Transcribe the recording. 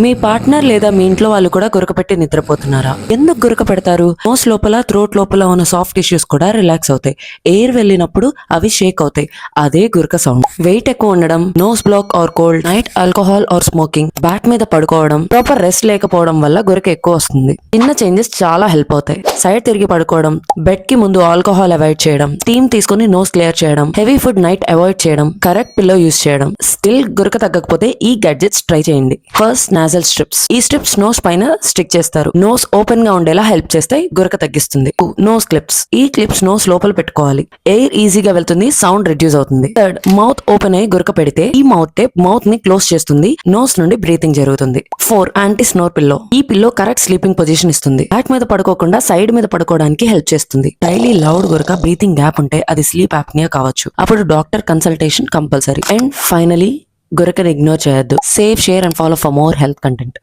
మీ partner లేదా మీ ఇంట్లో వాళ్ళు కూడా గురక పెట్టి నిద్రపోతున్నారా? ఎందుకు గురక పెడతారు? నోస్ లోపల, థ్రోట్ లోపల ఉన్న సాఫ్ట్ టిష్యూస్ కూడా రిలాక్స్ అవుతాయి. ఎయిర్ వెళ్ళినప్పుడు అవి షేక్ అవుతాయి. అదే గురక సౌండ్. వెయిట్ ఎక్కువ ఉండడం, nose block or cold, night alcohol or smoking, back మీద పడుకోవడం, ప్రాపర్ రెస్ట్ లేకపోవడం వల్ల గురక ఎక్కువ వస్తుంది. చిన్న చేంజెస్ చాలా హెల్ప్ అవుతాయి. సైడ్ తిరిగి పడుకోవడం, బెడ్ కి ముందు ఆల్కహాల్ అవాయిడ్ చేయడం, స్టీమ్ తీసుకుని నోస్ క్లియర్ చేయడం, హెవీ ఫుడ్ నైట్ అవాయిడ్ చేయడం, కరెక్ట్ పిల్లో యూస్ చేయడం. స్టిల్ గురక తగ్గకపోతే ఈ గెడ్జెట్స్ ట్రై చేయండి. First nasal strips. ఈ స్ట్రిప్స్ నోస్ పైన స్టిక్ చేస్తారు. నోస్ ఓపెన్ గా ఉండేలా హెల్ప్ చేస్తాయి, గురక తగ్గిస్తుంది. Nose clips. ఈ క్లిప్స్ నోస్ లోపల పెట్టుకోవాలి. ఎయిర్ ఈజీగా వెళ్తుంది, సౌండ్ రిడ్యూస్ అవుతుంది. థర్డ్, మౌత్ ఓపెన్ అయ్యి గురక పెడితే ఈ మౌత్ టేప్ మౌత్ ని క్లోజ్ చేస్తుంది, నోస్ నుండి బ్రీతింగ్ జరుగుతుంది. 4, యాంటీ స్నోర్ పిల్లో. ఈ పిల్లో కరెక్ట్ స్లీపింగ్ పొజిషన్ ఇస్తుంది. బ్యాక్ మీద పడుకోకుండా సైడ్ మీద పడుకోవడానికి హెల్ప్ చేస్తుంది. డైలీ లౌడ్ గురక, బ్రీతింగ్ గ్యాప్ ఉంటే అది స్లీప్ యాప్నియా కావచ్చు. అప్పుడు doctor consultation compulsory. And finally, గురకని ఇగ్నోర్ చేయొద్దు. Save, share and follow for more health content.